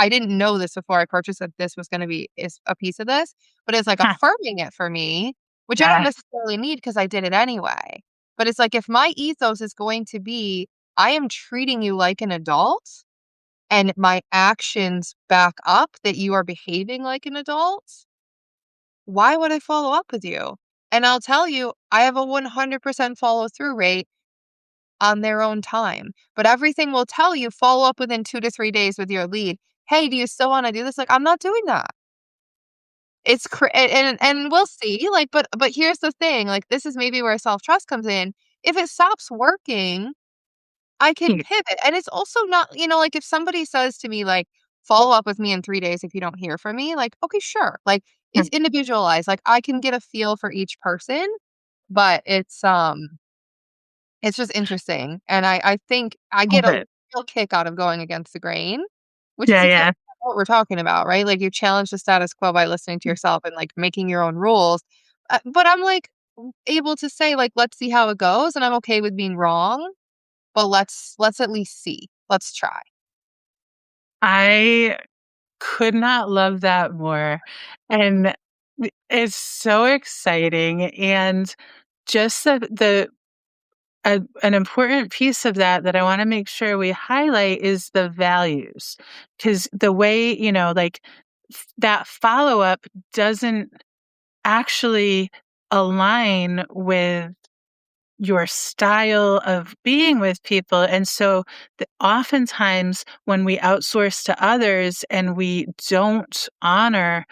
didn't know this before I purchased that this was gonna be is a piece of this," but it's, like, huh, affirming it for me, which I don't yeah, necessarily need because I did it anyway. But it's like, if my ethos is going to be, "I am treating you like an adult, and my actions back up that you are behaving like an adult, why would I follow up with you?" And I'll tell you, I have a 100% follow through rate on their own time. But everything will tell you follow up within 2 to 3 days with your lead. "Hey, do you still wanna do this?" Like, I'm not doing that. It's and we'll see, like, but here's the thing, like, this is maybe where self-trust comes in. If it stops working, I can yeah, pivot, and it's also not like, if somebody says to me, like, "Follow up with me in 3 days if you don't hear from me," like, okay, sure. Like, yeah, it's individualized, like, I can get a feel for each person, but it's just interesting, and I think I get love a it. real kick out of going against the grain, which is Yeah, exactly yeah. what we're talking about, right? Like, you challenge the status quo by listening to yourself and, like, making your own rules, but I'm, like, able to say, like, "Let's see how it goes," and I'm okay with being wrong, but let's at least see. Let's try. I could not love that more. And it's so exciting. And just an important piece of that I want to make sure we highlight is the values. Because the way, like that follow up doesn't actually align with your style of being with people. And so, oftentimes, when we outsource to others and we don't honor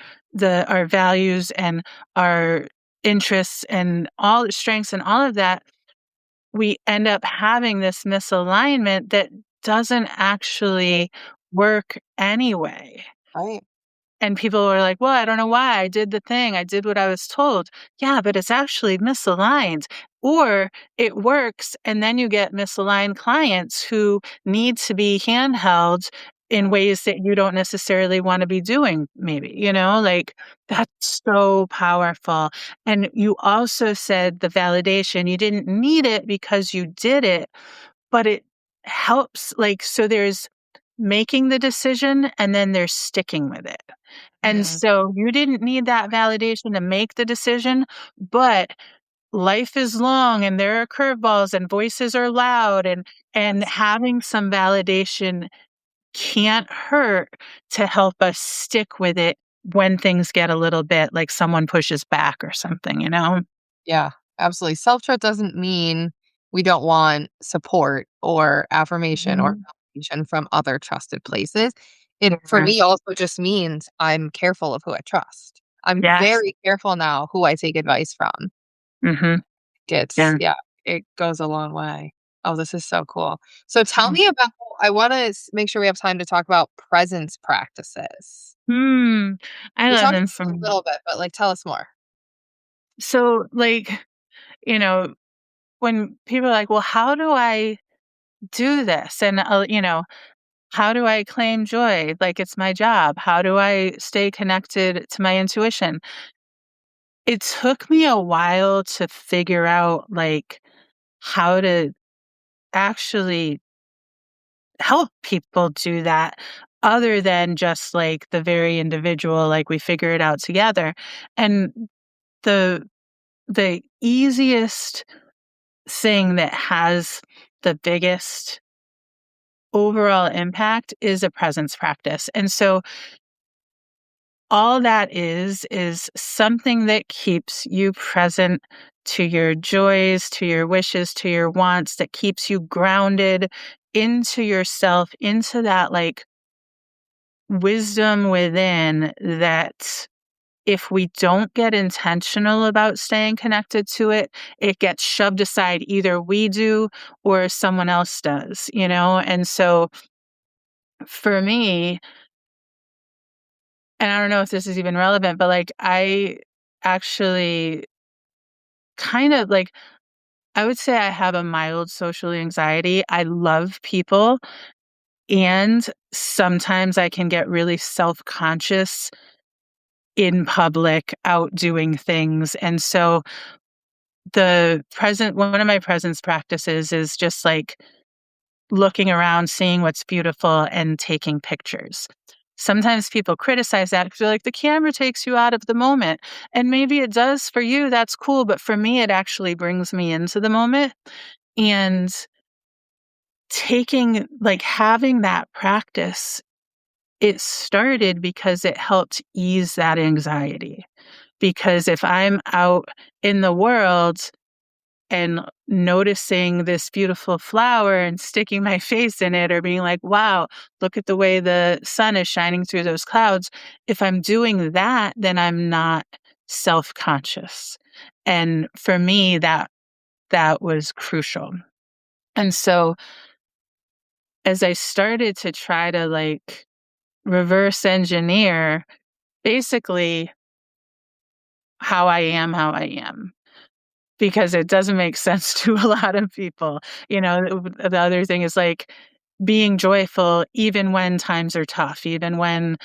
our values and our interests and all strengths and all of that, we end up having this misalignment that doesn't actually work anyway. Right. And people were like, "Well, I don't know why I did the thing. I did what I was told." Yeah, but it's actually misaligned. Or it works, and then you get misaligned clients who need to be handheld in ways that you don't necessarily want to be doing, maybe, like that's so powerful. And you also said the validation, you didn't need it because you did it, but it helps. Like, so making the decision and then they're sticking with it. And Mm, so you didn't need that validation to make the decision, but life is long and there are curveballs and voices are loud and yes. having some validation can't hurt to help us stick with it when things get a little bit like someone pushes back or something, you know? Yeah, absolutely. Self-trust doesn't mean we don't want support or affirmation or Mhm. validation from other trusted places. It, for Yeah. me, also just means I'm careful of who I trust. I'm Yes. very careful now who I take advice from. Mhm. It's Yeah. yeah, it goes a long way. Oh, this is so cool. So tell me about I wanna make sure we have time to talk about presence practices. Hmm. I We love talked them about it a from little bit, but, like, tell us more. so like, you know, when people are like, "Well, how do I do this?" And how do I claim joy? Like it's my job. How do I stay connected to my intuition? It took me a while to figure out like how to actually help people do that other than just like the very individual like we figure it out together. And the the easiest thing that has the biggest overall impact is a presence practice. And so all that is something that keeps you present to your joys, to your wishes, to your wants, that keeps you grounded into yourself, into that like wisdom within that if we don't get intentional about staying connected to it, it gets shoved aside. Either we do or someone else does, you know? And so for me, and I don't know if this is even relevant, but like I actually kind of like I would say I have a mild social anxiety. I love people and sometimes I can get really self-conscious in public out doing things. And so the present one of my presence practices is just like looking around, seeing what's beautiful and taking pictures. Sometimes people criticize that because they're like, the camera takes you out of the moment. And maybe it does for you, that's cool. But for me, it actually brings me into the moment. And like having that practice, it started because it helped ease that anxiety. Because if I'm out in the world and noticing this beautiful flower and sticking my face in it or being like, wow, look at the way the sun is shining through those clouds. If I'm doing that, then I'm not self-conscious. And for me, that was crucial. And so as I started to try to like reverse engineer basically how I am. Because it doesn't make sense to a lot of people. The other thing is, like, being joyful even when times are tough, even when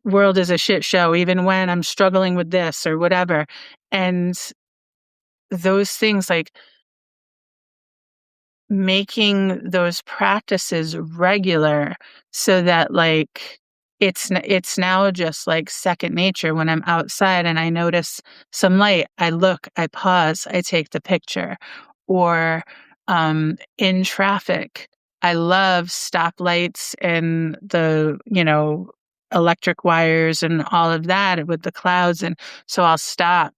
world is a shit show, even when I'm struggling with this or whatever, and those things, like, making those practices regular so that, like, it's now just, like, second nature when I'm outside and I notice some light, I look, I pause, I take the picture. Or, in traffic, I love stoplights and electric wires and all of that with the clouds, and so I'll stop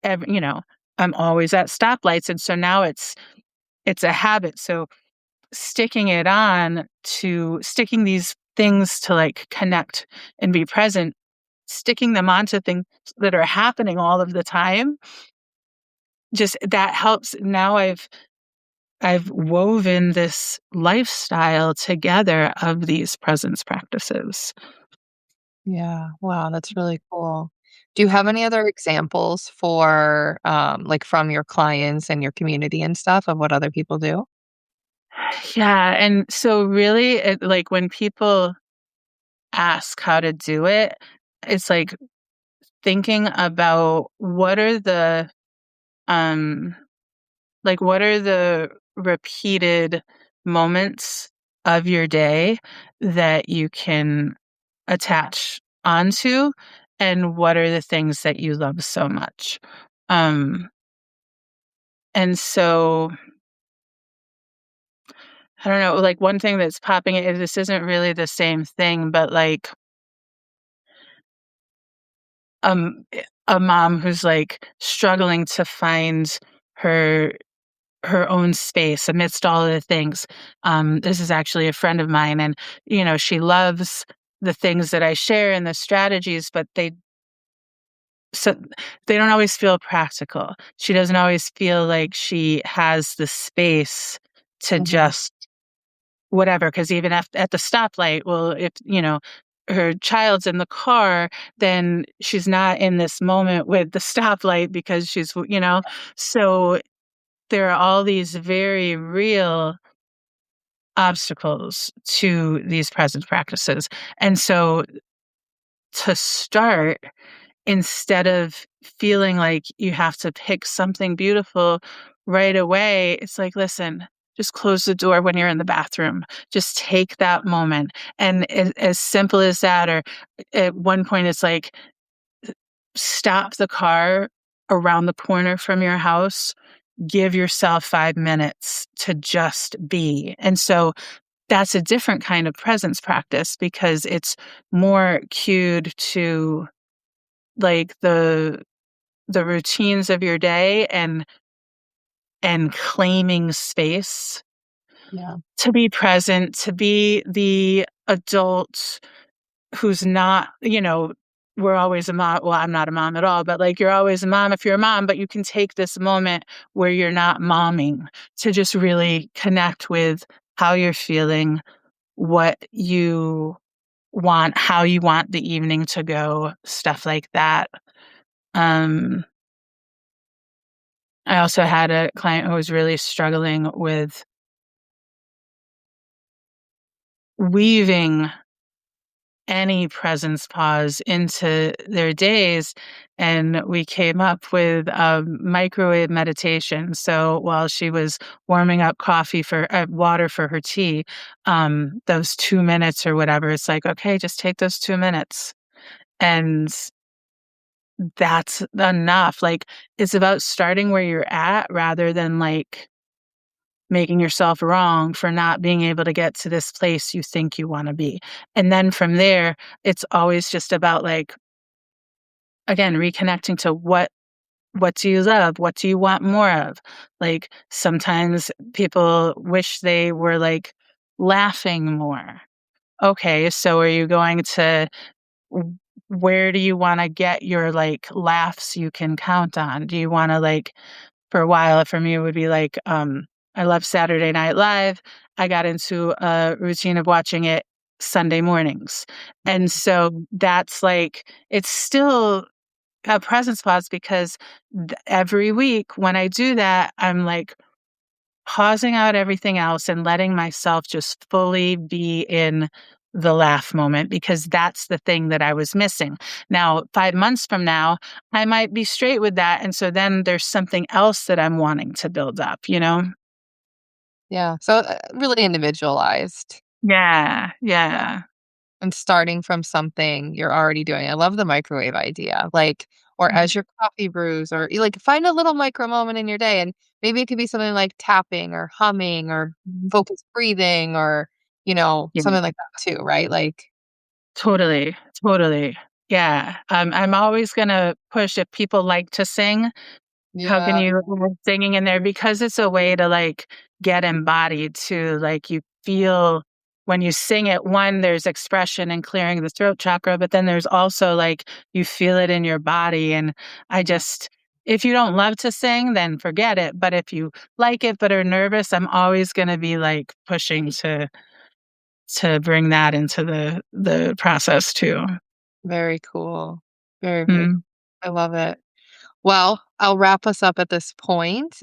ev you know, I'm always at stoplights, and so now it's a habit, so sticking these things to, like, connect and be present, sticking them onto things that are happening all of the time, just that helps. Now I've woven this lifestyle together of these presence practices. Yeah, wow, that's really cool. Do you have any other examples for, like, from your clients and your community and stuff of what other people do? Yeah, and so really, like, when people ask how to do it, it's like thinking about um what are the repeated moments of your day that you can attach onto, and what are the things that you love so much. Um, and so I don't know, like one thing that's popping in, this isn't really the same thing, but like a mom who's like struggling to find her her own space amidst all of the things. This is actually a friend of mine, and she loves the things that I share and the strategies, but so they don't always feel practical. She doesn't always feel like she has the space to Mhm. just whatever. Because even at the stoplight, well, if her child's in the car, then she's not in this moment with the stoplight because so there are all these very real obstacles to these presence practices. And so to start, instead of feeling like you have to pick something beautiful right away, it's like, listen, just close the door when you're in the bathroom. Just take that moment. And as simple as that, or at one point, it's like, stop the car around the corner from your house, give yourself 5 minutes to just be. And so that's a different kind of presence practice because it's more cued to like the routines of your day and claiming space Yeah. to be present, to be the adult who's not, we're always a mom. Well, I'm not a mom at all, but like you're always a mom if you're a mom, but you can take this moment where you're not momming to just really connect with how you're feeling, what you want, how you want the evening to go, stuff like that. Um, I also had a client who was really struggling with weaving any presence pause into their days. And we came up with a microwave meditation. So while she was warming up coffee for water for her tea, those 2 minutes or whatever, it's like, okay, just take those 2 minutes. And that's enough. Like, it's about starting where you're at rather than like making yourself wrong for not being able to get to this place you think you want to be. And then from there, it's always just about like, again, reconnecting to what do you love? What do you want more of? Like sometimes people wish they were like laughing more. Okay, so are you going to where do you want to get your like laughs you can count on? Do you want to like for a while, for me, it would be like, I love Saturday Night Live. I got into a routine of watching it Sunday mornings. And Mhm. so that's like, it's still a presence pause because every week when I do that, I'm like pausing out everything else and letting myself just fully be in the laugh moment because that's the thing that I was missing. Now, 5 months from now, I might be straight with that. And so then there's something else that I'm wanting to build up? Yeah. So, really individualized. Yeah. Yeah. Yeah. And starting from something you're already doing. I love the microwave idea. Like, or Mhm. as your coffee brews, or you like find a little micro moment in your day. And maybe it could be something like tapping or humming or Mhm. focused breathing or, Yeah. something like that too, right? Like, Totally. Totally. Yeah. I'm always going to push if people like to sing. How can yeah. you add singing in there? Because it's a way to, like, get embodied too, like, you feel when you sing it, one, there's expression and clearing the throat chakra, but then there's also, like, you feel it in your body, and I just if you don't love to sing, then forget it, but if you like it but are nervous, I'm always gonna be, like, pushing to bring that into the process too. Very cool. Very, very Mm. I love it. Well, I'll wrap us up at this point.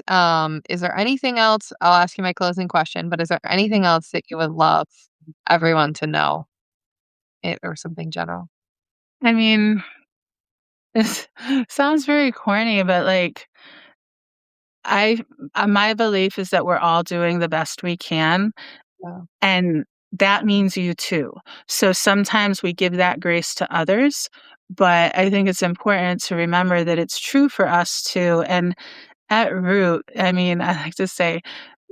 Is there anything else? I'll ask you my closing question, but is there anything else that you would love everyone to know it or something general? I mean, this sounds very corny, but, like, I my belief is that we're all doing the best we can, Yeah. and that means you too. So sometimes we give that grace to others, but I think it's important to remember that it's true for us too. And at root, I mean, I like to say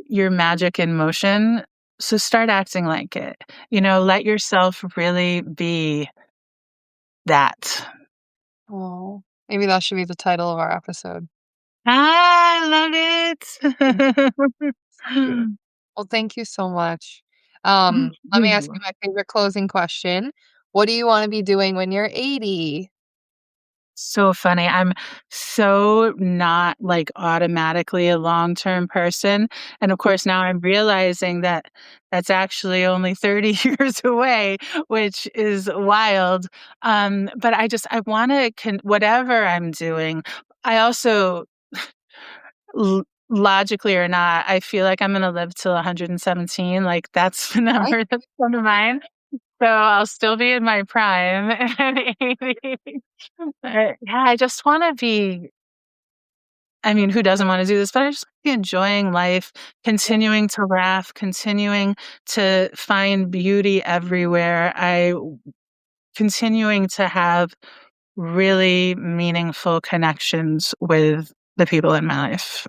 your magic in motion. So start acting like it. Let yourself really be that. Oh, maybe that should be the title of our episode. I Thank love it. you. Well, thank you so much. Thank Let me ask you you. my favorite closing question. What do you wanna be doing when you're 80? So funny. I'm so not like automatically a long-term person. And of course, now I'm realizing that that's actually only 30 years away, which is wild. But I want to, whatever I'm doing, I also, logically or not, I feel like I'm going to live till 117. Like that's the Right? number that's one of mine. So I'll still be in my prime at 80. But, yeah, I just wanna be I mean, who doesn't wanna do this? But I just wanna be enjoying life, Yeah, continuing to laugh, continuing to find beauty everywhere. Continuing to have really meaningful connections with the people in my life.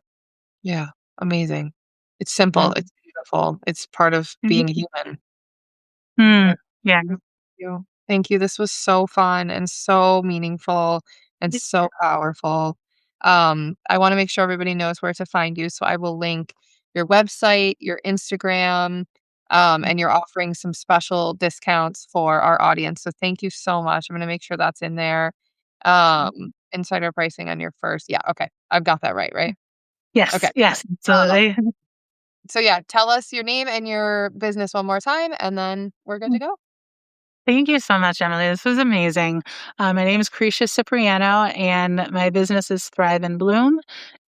yeah, amazing. It's simple, Mhm. it's beautiful, it's part of being Mhm. human. Mm. Right. Yeah. Thank you. Thank you. This was so fun and so meaningful and so powerful. I wanna make sure everybody knows where to find you, so I will link your website, your Instagram, and you're offering some special discounts for our audience, so thank you so much. I'm gonna make sure that's in there. Insider pricing on your first yeah, okay. I've got that right? Yes, Okay. yes, Um, absolutely. so yeah, tell us your name and your business one more time, and then we're good to go. Thank you so much, Emily. This was amazing. My name is Carisha Cipriano, and my business is Thrive and Bloom.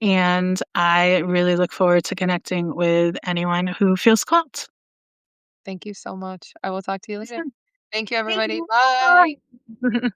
And I really look forward to connecting with anyone who feels called. Thank you so much. I will talk to you later. Awesome. Thank you, Thank everybody. you. Bye. Bye.